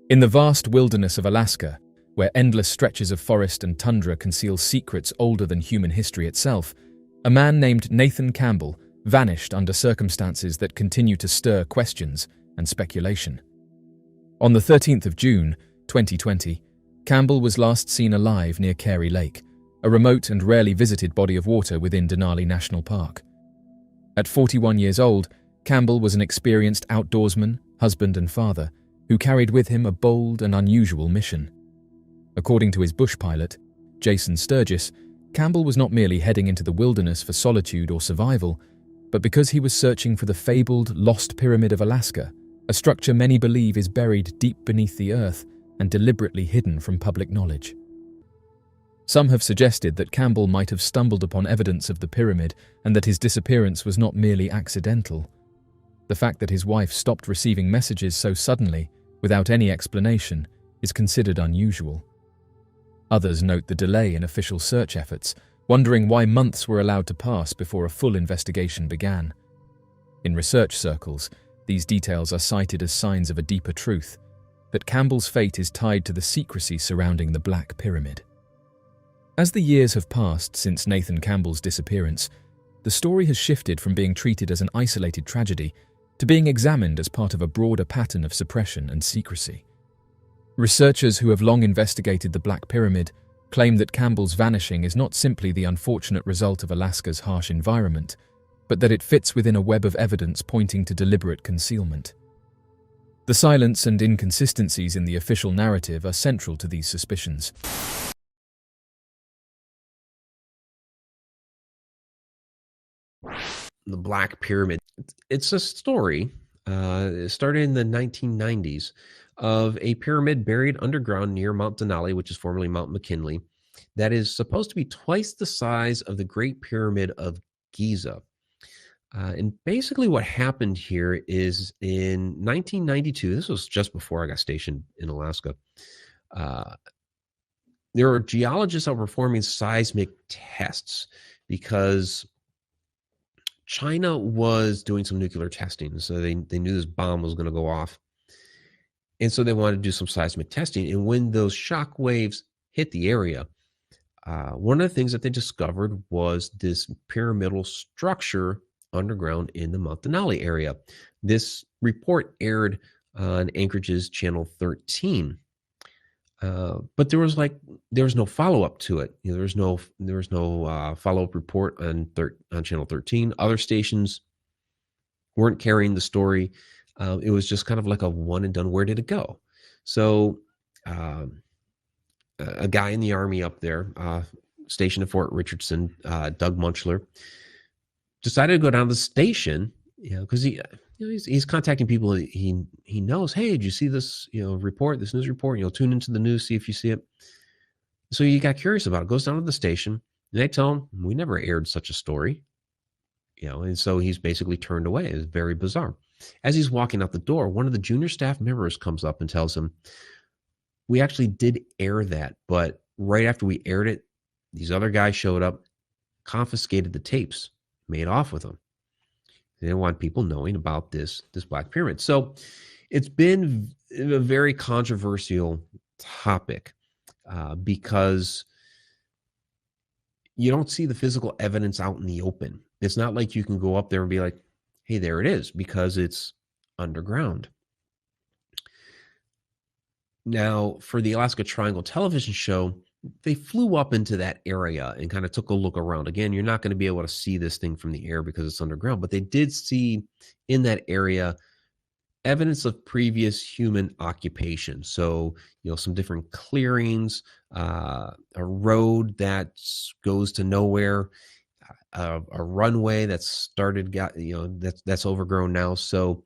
In the vast wilderness of Alaska, where endless stretches of forest and tundra conceal secrets older than human history itself, a man named Nathan Campbell vanished under circumstances that continue to stir questions and speculation. On the 13th of June, 2020, Campbell was last seen alive near Carey Lake, a remote and rarely visited body of water within Denali National Park. At 41 years old, Campbell was an experienced outdoorsman, husband and father, who carried with him a bold and unusual mission. According to his bush pilot, Jason Sturgis, Campbell was not merely heading into the wilderness for solitude or survival, but because he was searching for the fabled Lost Pyramid of Alaska, a structure many believe is buried deep beneath the earth and deliberately hidden from public knowledge. Some have suggested that Campbell might have stumbled upon evidence of the pyramid and that his disappearance was not merely accidental. The fact that his wife stopped receiving messages so suddenly, without any explanation, is considered unusual. Others note the delay in official search efforts, wondering why months were allowed to pass before a full investigation began. In research circles, these details are cited as signs of a deeper truth, that Campbell's fate is tied to the secrecy surrounding the Black Pyramid. As the years have passed since Nathan Campbell's disappearance, the story has shifted from being treated as an isolated tragedy to being examined as part of a broader pattern of suppression and secrecy. Researchers who have long investigated the Black Pyramid claim that Campbell's vanishing is not simply the unfortunate result of Alaska's harsh environment, but that it fits within a web of evidence pointing to deliberate concealment. The silence and inconsistencies in the official narrative are central to these suspicions. The Black Pyramid. It's a story, it started in the 1990s, of a pyramid buried underground near Mount Denali, which is formerly Mount McKinley, that is supposed to be twice the size of the Great Pyramid of Giza. And basically what happened here is in 1992, this was just before I got stationed in Alaska, there were geologists that were performing seismic tests because China was doing some nuclear testing. So they knew this bomb was going to go off. And so they wanted to do some seismic testing. And when those shock waves hit the area, one of the things that they discovered was this pyramidal structure underground in the Mount Denali area. This report aired on Anchorage's Channel 13. But there was no follow-up to it. There was no follow-up report on Channel 13. Other stations weren't carrying the story. It was just kind of like a one and done. Where did it go? So a guy in the Army up there, stationed at Fort Richardson, Doug Munchler, decided to go down to the station, because he's contacting people he knows. Hey, did you see this report, this news report? Tune into the news, see if you see it. So he got curious about it, goes down to the station, and they tell him, we never aired such a story. And so he's basically turned away. It's very bizarre. As he's walking out the door, one of the junior staff members comes up and tells him, we actually did air that, but right after we aired it, these other guys showed up, confiscated the tapes, made off with them. They didn't want people knowing about this Black Pyramid. So it's been a very controversial topic because you don't see the physical evidence out in the open. It's not like you can go up there and be like, hey, there it is, because it's underground. Now, for the Alaska Triangle television show, they flew up into that area and kind of took a look around. Again, you're not going to be able to see this thing from the air because it's underground, but they did see in that area evidence of previous human occupation. So, some different clearings, a road that goes to nowhere, a runway that's that's overgrown now. So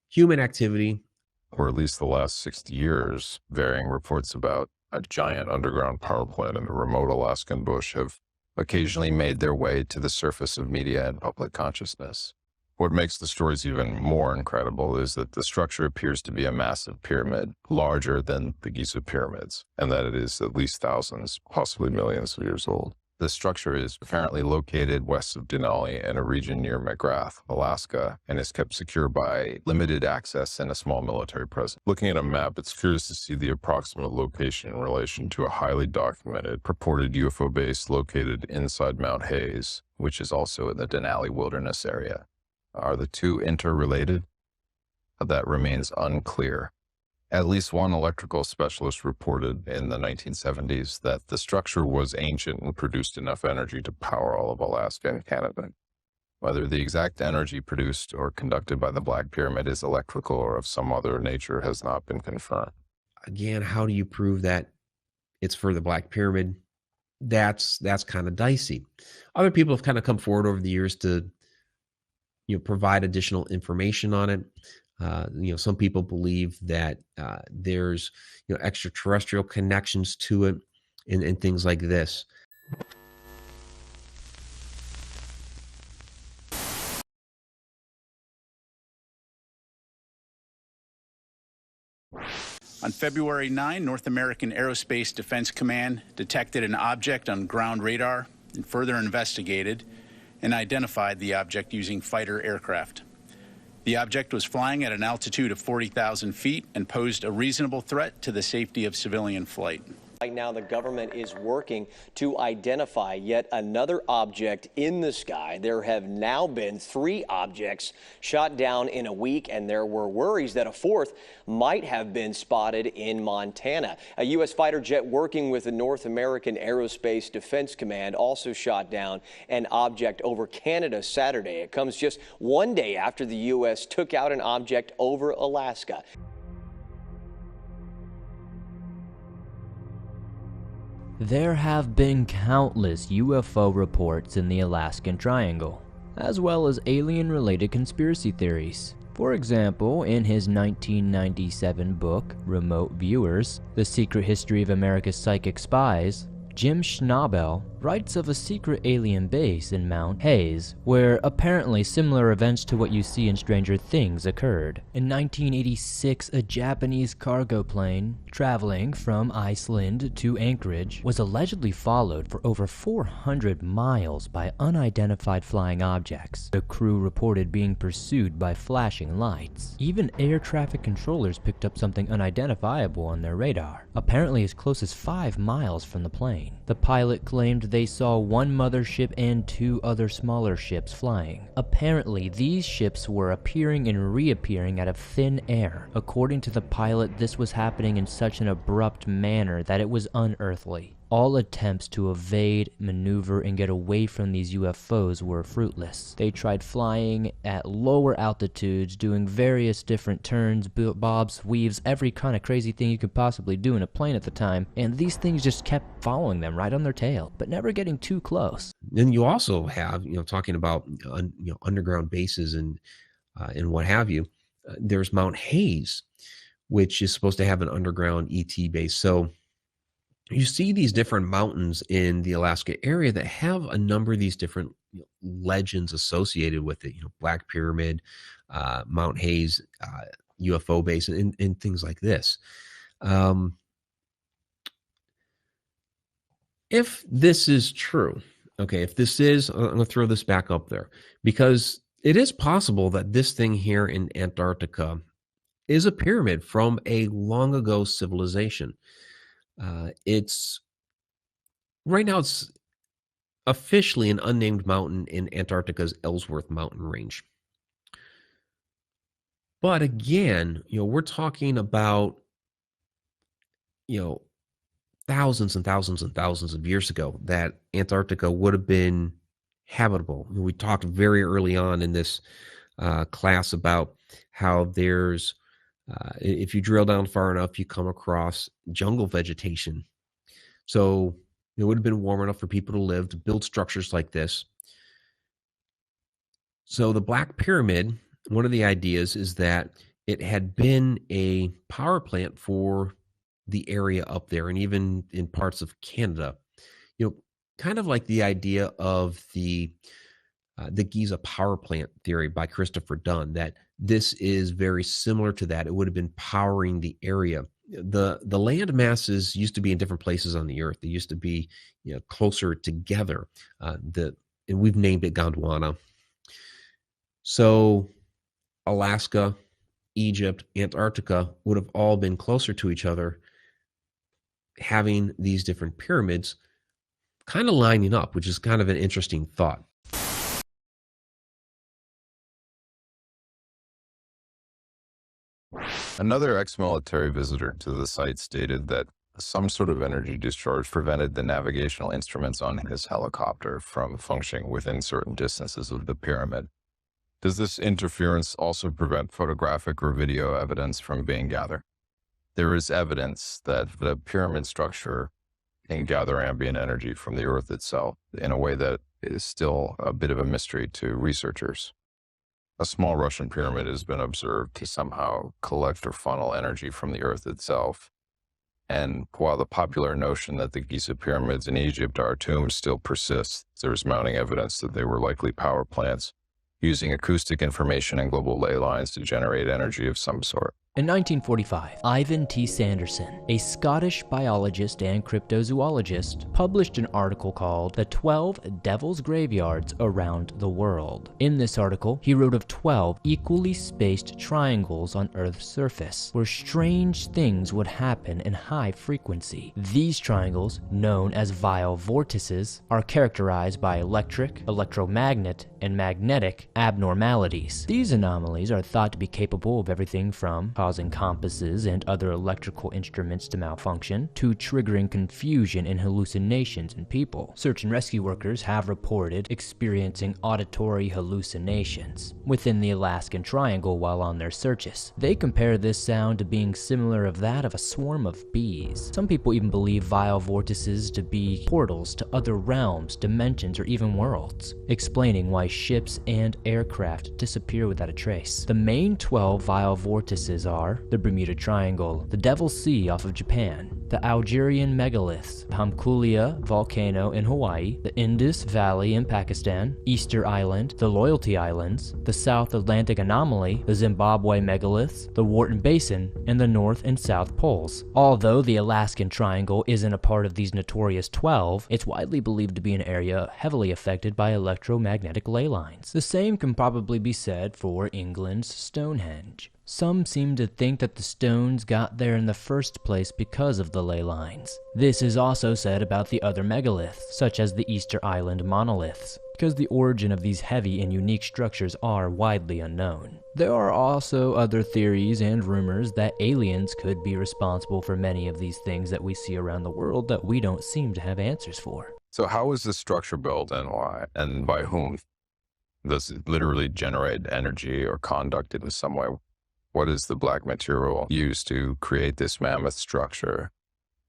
human activity. Or at least the last 60 years, varying reports about a giant underground power plant in the remote Alaskan bush have occasionally made their way to the surface of media and public consciousness. What makes the stories even more incredible is that the structure appears to be a massive pyramid, larger than the Giza pyramids, and that it is at least thousands, possibly millions of years old. The structure is apparently located west of Denali in a region near McGrath, Alaska, and is kept secure by limited access and a small military presence. Looking at a map, it's curious to see the approximate location in relation to a highly documented purported UFO base located inside Mount Hayes, which is also in the Denali Wilderness area. Are the two interrelated? That remains unclear. At least one electrical specialist reported in the 1970s that the structure was ancient and produced enough energy to power all of Alaska and Canada. Whether the exact energy produced or conducted by the Black Pyramid is electrical or of some other nature has not been confirmed. Again, how do you prove that it's for the Black Pyramid? That's kind of dicey. Other people have kind of come forward over the years to provide additional information on it. Some people believe that there's extraterrestrial connections to it and things like this. On February 9, North American Aerospace Defense Command detected an object on ground radar and further investigated and identified the object using fighter aircraft. The object was flying at an altitude of 40,000 feet and posed a reasonable threat to the safety of civilian flight. Right now, the government is working to identify yet another object in the sky. There have now been 3 objects shot down in a week, and there were worries that a 4th might have been spotted in Montana. A U.S. fighter jet working with the North American Aerospace Defense Command also shot down an object over Canada Saturday. It comes just one day after the U.S. took out an object over Alaska. There have been countless UFO reports in the Alaskan Triangle, as well as alien-related conspiracy theories. For example, in his 1997 book, Remote Viewers, The Secret History of America's Psychic Spies, Jim Schnabel writes of a secret alien base in Mount Hayes, where apparently similar events to what you see in Stranger Things occurred. In 1986, a Japanese cargo plane traveling from Iceland to Anchorage was allegedly followed for over 400 miles by unidentified flying objects. The crew reported being pursued by flashing lights. Even air traffic controllers picked up something unidentifiable on their radar, apparently as close as 5 miles from the plane. The pilot claimed they saw one mothership and 2 other smaller ships flying. Apparently, these ships were appearing and reappearing out of thin air. According to the pilot, this was happening in such an abrupt manner that it was unearthly. All attempts to evade, maneuver, and get away from these UFOs were fruitless. They tried flying at lower altitudes, doing various different turns, bobs, weaves, every kind of crazy thing you could possibly do in a plane at the time, and these things just kept following them right on their tail, but never getting too close. Then you also have, talking about underground bases and what have you. There's Mount Hayes, which is supposed to have an underground ET base. So you see these different mountains in the Alaska area that have a number of these different legends associated with it. Black Pyramid, Mount Hayes, UFO base, and things like this. If this is true, okay, if this is, I'm going to throw this back up there, because it is possible that this thing here in Antarctica is a pyramid from a long ago civilization. It's right now it's officially an unnamed mountain in Antarctica's Ellsworth mountain range. But again, we're talking about, thousands and thousands and thousands of years ago that Antarctica would have been habitable. We talked very early on in this class about how there's if you drill down far enough, you come across jungle vegetation. So it would have been warm enough for people to live, to build structures like this. So the Black Pyramid, one of the ideas is that it had been a power plant for the area up there, and even in parts of Canada. Kind of like the idea of the Giza power plant theory by Christopher Dunn, that this is very similar to that. It would have been powering the area. the land masses used to be in different places on the earth. They used to be, closer together. And we've named it Gondwana. So Alaska, Egypt, Antarctica would have all been closer to each other, having these different pyramids kind of lining up, which is kind of an interesting thought. Another ex-military visitor to the site stated that some sort of energy discharge prevented the navigational instruments on his helicopter from functioning within certain distances of the pyramid. Does this interference also prevent photographic or video evidence from being gathered? There is evidence that the pyramid structure can gather ambient energy from the Earth itself in a way that is still a bit of a mystery to researchers. A small Russian pyramid has been observed to somehow collect or funnel energy from the Earth itself. And while the popular notion that the Giza pyramids in Egypt are tombs still persists, there is mounting evidence that they were likely power plants using acoustic information and global ley lines to generate energy of some sort. In 1945, Ivan T. Sanderson, a Scottish biologist and cryptozoologist, published an article called The 12 Devil's Graveyards Around the World. In this article, he wrote of 12 equally spaced triangles on Earth's surface, where strange things would happen in high frequency. These triangles, known as vile vortices, are characterized by electric, electromagnet, and magnetic abnormalities. These anomalies are thought to be capable of everything from causing compasses and other electrical instruments to malfunction, to triggering confusion and hallucinations in people. Search and rescue workers have reported experiencing auditory hallucinations within the Alaskan Triangle while on their searches. They compare this sound to being similar of that of a swarm of bees. Some people even believe vile vortices to be portals to other realms, dimensions, or even worlds, explaining why ships and aircraft disappear without a trace. The main 12 vile vortices are the Bermuda Triangle, the Devil's Sea off of Japan, the Algerian megaliths, Hamkulia volcano in Hawaii, the Indus Valley in Pakistan, Easter Island, the Loyalty Islands, the South Atlantic Anomaly, the Zimbabwe megaliths, the Wharton Basin, and the North and South Poles. Although the Alaskan Triangle isn't a part of these notorious 12, it's widely believed to be an area heavily affected by electromagnetic ley lines. The same can probably be said for England's Stonehenge. Some seem to think that the stones got there in the first place because of the ley lines. This is also said about the other megaliths, such as the Easter Island monoliths, because the origin of these heavy and unique structures are widely unknown. There are also other theories and rumors that aliens could be responsible for many of these things that we see around the world that we don't seem to have answers for. So how is this structure built and why, and by whom? Does it literally generate energy or conduct it in some way? What is the black material used to create this mammoth structure?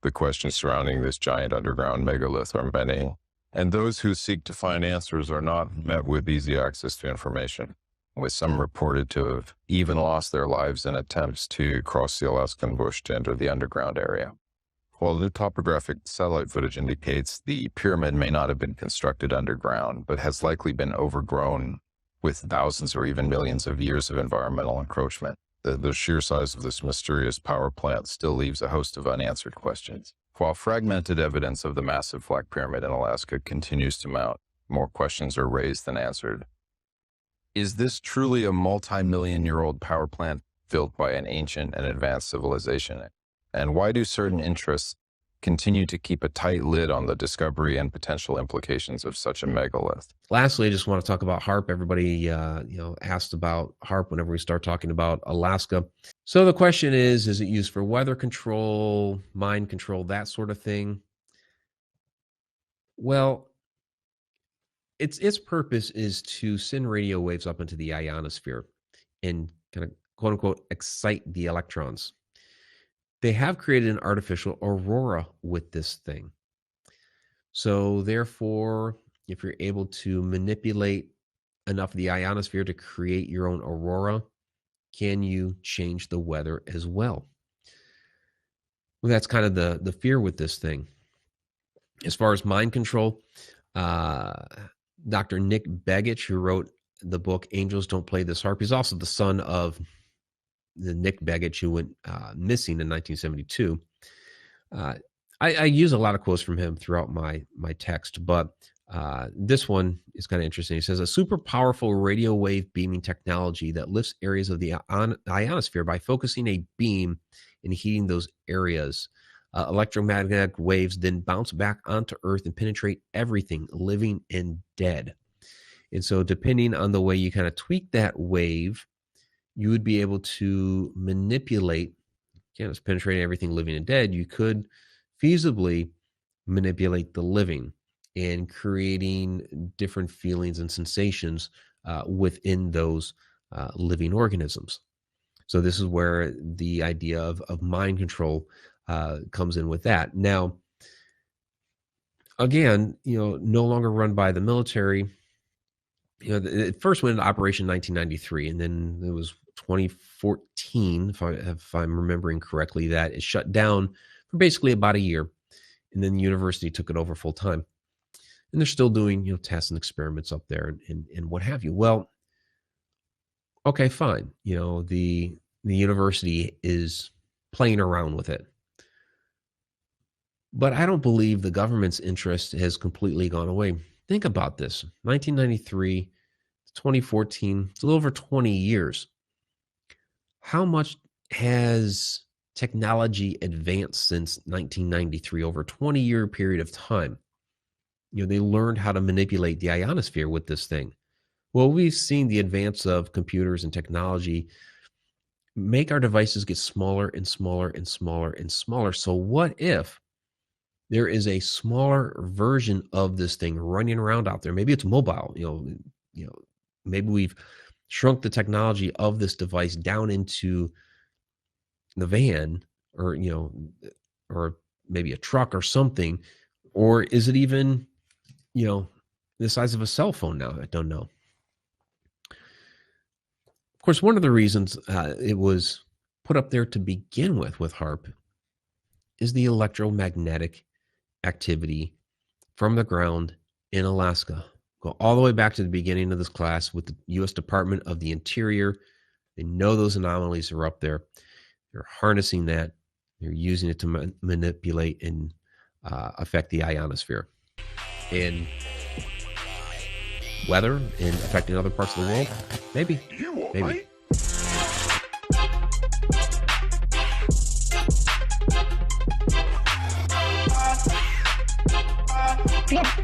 The questions surrounding this giant underground megalith are many, and those who seek to find answers are not met with easy access to information, with some reported to have even lost their lives in attempts to cross the Alaskan bush to enter the underground area. While the topographic satellite footage indicates the pyramid may not have been constructed underground, but has likely been overgrown with thousands or even millions of years of environmental encroachment, the sheer size of this mysterious power plant still leaves a host of unanswered questions. While fragmented evidence of the massive Black Pyramid in Alaska continues to mount, more questions are raised than answered. Is this truly a multi-million-year-old power plant built by an ancient and advanced civilization? And why do certain interests continue to keep a tight lid on the discovery and potential implications of such a megalith? Lastly, I just want to talk about HAARP. Everybody, asked about HAARP whenever we start talking about Alaska. So the question is it used for weather control, mind control, that sort of thing? Well, its purpose is to send radio waves up into the ionosphere and kind of, quote unquote, excite the electrons. They have created an artificial aurora with this thing. So therefore, if you're able to manipulate enough of the ionosphere to create your own aurora, can you change the weather as well? Well, that's kind of the fear with this thing. As far as mind control, Dr. Nick Begich, who wrote the book Angels Don't Play This HAARP, he's also the son of Nick Begich, who went missing in 1972. I use a lot of quotes from him throughout my text, but this one is kind of interesting. He says, a super powerful radio wave beaming technology that lifts areas of the ionosphere by focusing a beam and heating those areas. Electromagnetic waves then bounce back onto Earth and penetrate everything, living and dead. And so depending on the way you kind of tweak that wave, you would be able to manipulate, again, it's penetrating everything living and dead. You could feasibly manipulate the living and creating different feelings and sensations within those living organisms. So this is where the idea of mind control comes in with that. Now, again, no longer run by the military. It first went into operation in 1993, and then it was 2014, if I'm remembering correctly, that it shut down for basically about a year, and then the university took it over full time. And they're still doing, tests and experiments up there and what have you. Well, okay, fine. The university is playing around with it. But I don't believe the government's interest has completely gone away. Think about this. 1993 to 2014, it's a little over 20 years. How much has technology advanced since 1993, over a 20-year period of time? They learned how to manipulate the ionosphere with this thing. Well, we've seen the advance of computers and technology make our devices get smaller and smaller and smaller and smaller. So what if there is a smaller version of this thing running around out there? Maybe it's mobile. Maybe we've shrunk the technology of this device down into the van, or maybe a truck or something. Or is it even the size of a cell phone now? I don't know. Of course, one of the reasons it was put up there to begin with HAARP is the electromagnetic activity from the ground in Alaska. Go all the way back to the beginning of this class with the U.S. Department of the Interior. They know those anomalies are up there. They're harnessing that. They're using it to manipulate and affect the ionosphere and weather and affecting other parts of the world. Maybe. Yeah.